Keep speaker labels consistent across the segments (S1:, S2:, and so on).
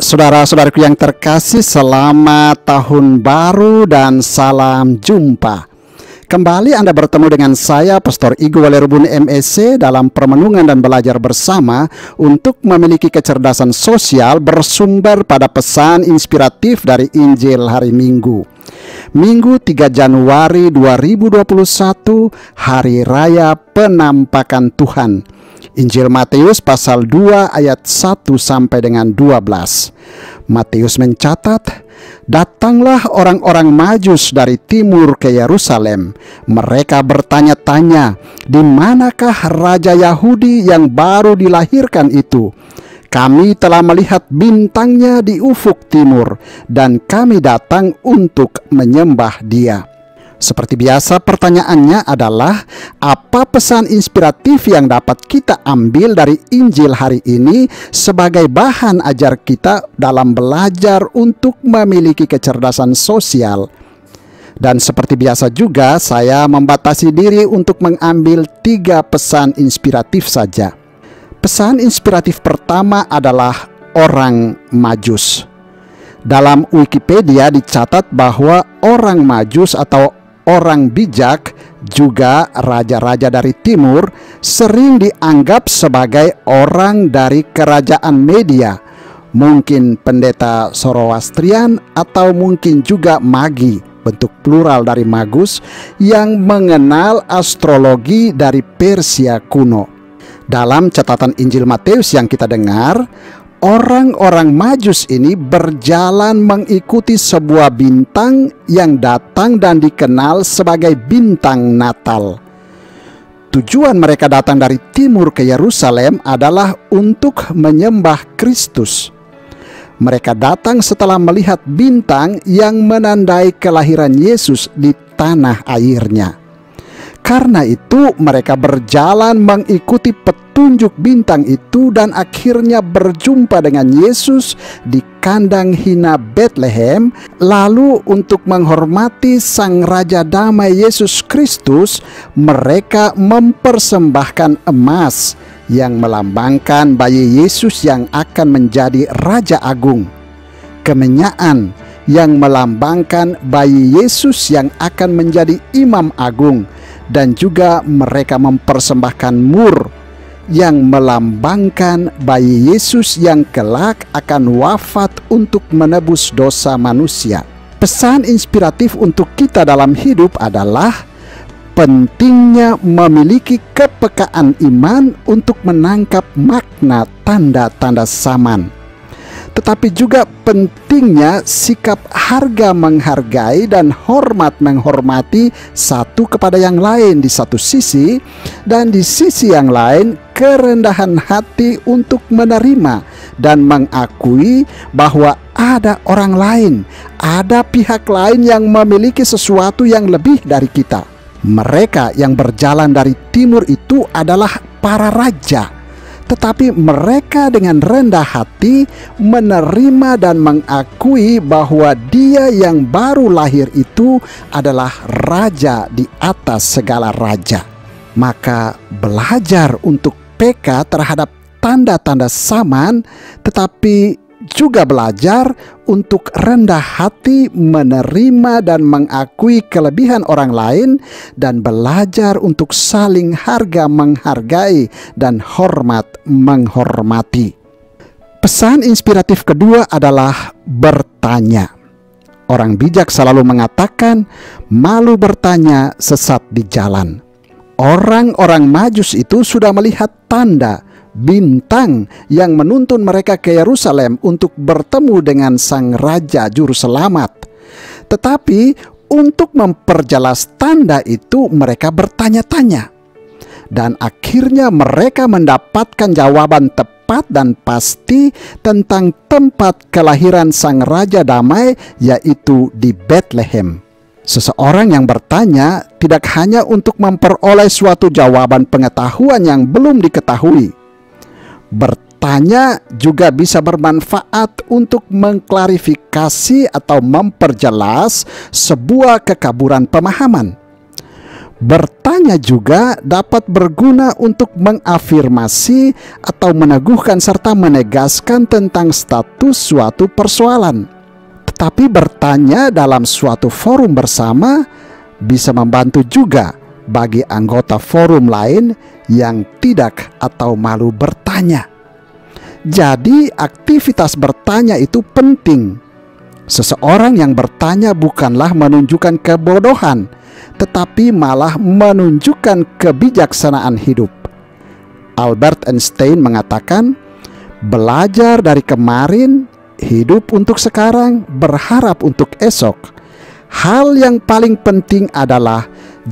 S1: Saudara-saudaraku yang terkasih, selamat tahun baru dan salam jumpa. Kembali Anda bertemu dengan saya, Pastor Igo Walerubun MEC, dalam permenungan dan belajar bersama untuk memiliki kecerdasan sosial bersumber pada pesan inspiratif dari Injil hari Minggu. Minggu 3 Januari 2021, Hari Raya Penampakan Tuhan. Injil Matius pasal 2 ayat 1 sampai dengan 12. Matius mencatat, "Datanglah orang-orang Majus dari timur ke Yerusalem. Mereka bertanya-tanya, di manakah Raja Yahudi yang baru dilahirkan itu? Kami telah melihat bintangnya di ufuk timur, dan kami datang untuk menyembah dia." Seperti biasa, pertanyaannya adalah, apa pesan inspiratif yang dapat kita ambil dari Injil hari ini sebagai bahan ajar kita dalam belajar untuk memiliki kecerdasan sosial? Dan seperti biasa juga, saya membatasi diri untuk mengambil 3 pesan inspiratif saja. Pesan inspiratif pertama adalah orang Majus. Dalam Wikipedia dicatat bahwa orang Majus atau orang bijak, juga raja-raja dari timur, sering dianggap sebagai orang dari kerajaan Media, mungkin pendeta Zoroastrian atau mungkin juga magi, bentuk plural dari magus, yang mengenal astrologi dari Persia kuno. Dalam catatan Injil Matius yang kita dengar, orang-orang Majus ini berjalan mengikuti sebuah bintang yang datang dan dikenal sebagai bintang Natal. Tujuan mereka datang dari timur ke Yerusalem adalah untuk menyembah Kristus. Mereka datang setelah melihat bintang yang menandai kelahiran Yesus di tanah airnya. Karena itu mereka berjalan mengikuti petunjuk bintang itu dan akhirnya berjumpa dengan Yesus di kandang hina Bethlehem. Lalu untuk menghormati Sang Raja Damai Yesus Kristus, mereka mempersembahkan emas yang melambangkan bayi Yesus yang akan menjadi Raja Agung, kemenyan yang melambangkan bayi Yesus yang akan menjadi Imam Agung, dan juga mereka mempersembahkan mur yang melambangkan bayi Yesus yang kelak akan wafat untuk menebus dosa manusia. Pesan inspiratif untuk kita dalam hidup adalah pentingnya memiliki kepekaan iman untuk menangkap makna tanda-tanda zaman. Tetapi juga pentingnya sikap harga menghargai dan hormat menghormati satu kepada yang lain di satu sisi, dan di sisi yang lain kerendahan hati untuk menerima dan mengakui bahwa ada orang lain, ada pihak lain yang memiliki sesuatu yang lebih dari kita. Mereka yang berjalan dari timur itu adalah para raja. Tetapi mereka dengan rendah hati menerima dan mengakui bahwa dia yang baru lahir itu adalah raja di atas segala raja. Maka belajar untuk peka terhadap tanda-tanda zaman, tetapi juga belajar untuk rendah hati menerima dan mengakui kelebihan orang lain, dan belajar untuk saling harga menghargai dan hormat menghormati. Pesan inspiratif kedua adalah bertanya. Orang bijak selalu mengatakan, malu bertanya sesat di jalan. Orang-orang Majus itu sudah melihat tanda bintang yang menuntun mereka ke Yerusalem untuk bertemu dengan Sang Raja Juru Selamat. Tetapi untuk memperjelas tanda itu mereka bertanya-tanya. Dan akhirnya mereka mendapatkan jawaban tepat dan pasti tentang tempat kelahiran Sang Raja Damai, yaitu di Bethlehem. Seseorang yang bertanya tidak hanya untuk memperoleh suatu jawaban pengetahuan yang belum diketahui. Bertanya juga bisa bermanfaat untuk mengklarifikasi atau memperjelas sebuah kekaburan pemahaman. Bertanya juga dapat berguna untuk mengafirmasi atau meneguhkan serta menegaskan tentang status suatu persoalan. Tetapi bertanya dalam suatu forum bersama bisa membantu juga bagi anggota forum lain yang tidak atau malu bertanya. Jadi aktivitas bertanya itu penting. Seseorang yang bertanya bukanlah menunjukkan kebodohan, tetapi malah menunjukkan kebijaksanaan hidup. Albert Einstein mengatakan, belajar dari kemarin, hidup untuk sekarang, berharap untuk esok. Hal yang paling penting adalah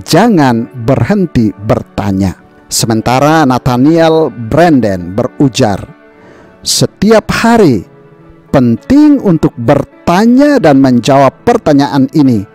S1: jangan berhenti bertanya. Sementara Nathaniel Branden berujar, setiap hari penting untuk bertanya dan menjawab pertanyaan ini.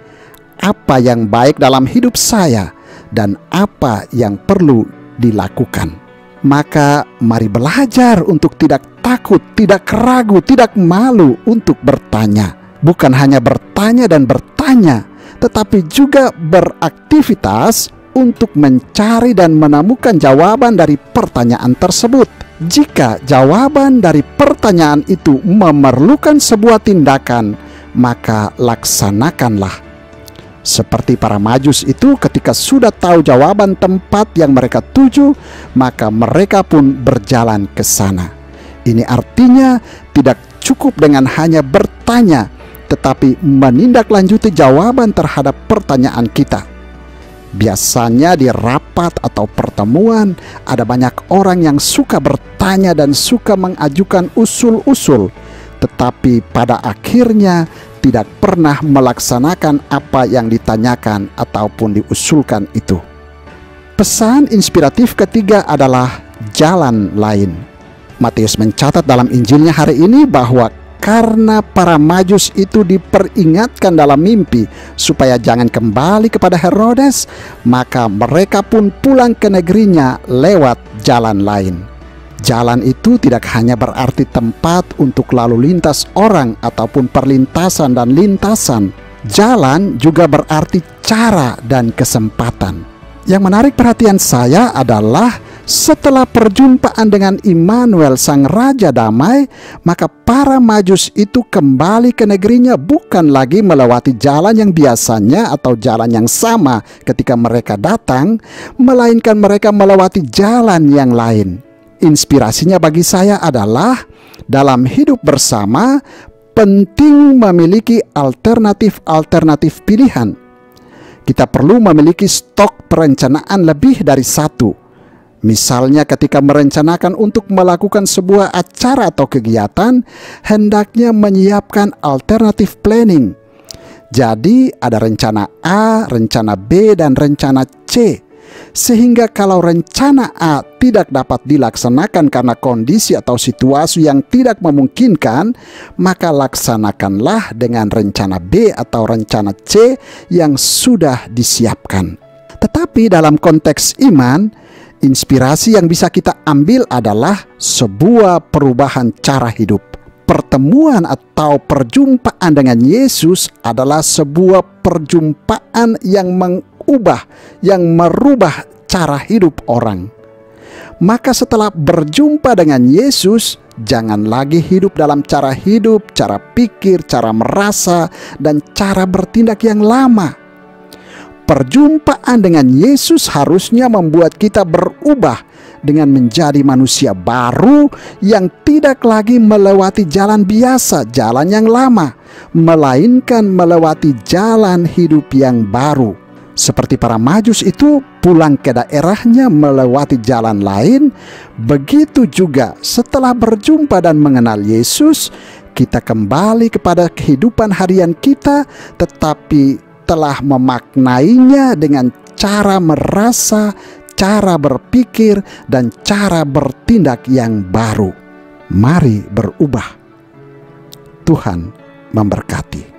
S1: Apa yang baik dalam hidup saya dan apa yang perlu dilakukan? Maka mari belajar untuk tidak takut, tidak ragu, tidak malu untuk bertanya. Bukan hanya bertanya dan bertanya, tetapi juga beraktivitas untuk mencari dan menemukan jawaban dari pertanyaan tersebut. Jika jawaban dari pertanyaan itu memerlukan sebuah tindakan, maka laksanakanlah. Seperti para Majus itu, ketika sudah tahu jawaban tempat yang mereka tuju, maka mereka pun berjalan ke sana. Ini artinya tidak cukup dengan hanya bertanya, tetapi menindaklanjuti jawaban terhadap pertanyaan kita. Biasanya di rapat atau pertemuan ada banyak orang yang suka bertanya dan suka mengajukan usul-usul, tetapi pada akhirnya tidak pernah melaksanakan apa yang ditanyakan ataupun diusulkan itu. Pesan inspiratif ketiga adalah jalan lain. Matius mencatat dalam Injilnya hari ini bahwa karena para Majus itu diperingatkan dalam mimpi supaya jangan kembali kepada Herodes, maka mereka pun pulang ke negerinya lewat jalan lain. Jalan itu tidak hanya berarti tempat untuk lalu lintas orang ataupun perlintasan dan lintasan. Jalan juga berarti cara dan kesempatan. Yang menarik perhatian saya adalah setelah perjumpaan dengan Immanuel Sang Raja Damai, maka para Majus itu kembali ke negerinya bukan lagi melewati jalan yang biasanya atau jalan yang sama ketika mereka datang, melainkan mereka melewati jalan yang lain. Inspirasinya bagi saya adalah dalam hidup bersama penting memiliki alternatif-alternatif pilihan. Kita perlu memiliki stok perencanaan lebih dari satu. Misalnya ketika merencanakan untuk melakukan sebuah acara atau kegiatan, hendaknya menyiapkan alternatif planning. Jadi ada rencana A, rencana B, dan rencana C. Sehingga kalau rencana A tidak dapat dilaksanakan karena kondisi atau situasi yang tidak memungkinkan, maka laksanakanlah dengan rencana B atau rencana C yang sudah disiapkan. Tetapi dalam konteks iman, inspirasi yang bisa kita ambil adalah sebuah perubahan cara hidup. Pertemuan atau perjumpaan dengan Yesus adalah sebuah perjumpaan yang merubah cara hidup orang. Maka setelah berjumpa dengan Yesus, jangan lagi hidup dalam cara hidup, cara pikir, cara merasa, dan cara bertindak yang lama. Perjumpaan dengan Yesus harusnya membuat kita berubah dengan menjadi manusia baru yang tidak lagi melewati jalan biasa, jalan yang lama, melainkan melewati jalan hidup yang baru. Seperti para Majus itu pulang ke daerahnya melewati jalan lain, begitu juga setelah berjumpa dan mengenal Yesus, kita kembali kepada kehidupan harian kita, tetapi telah memaknainya dengan cara merasa, cara berpikir, dan cara bertindak yang baru. Mari berubah. Tuhan memberkati.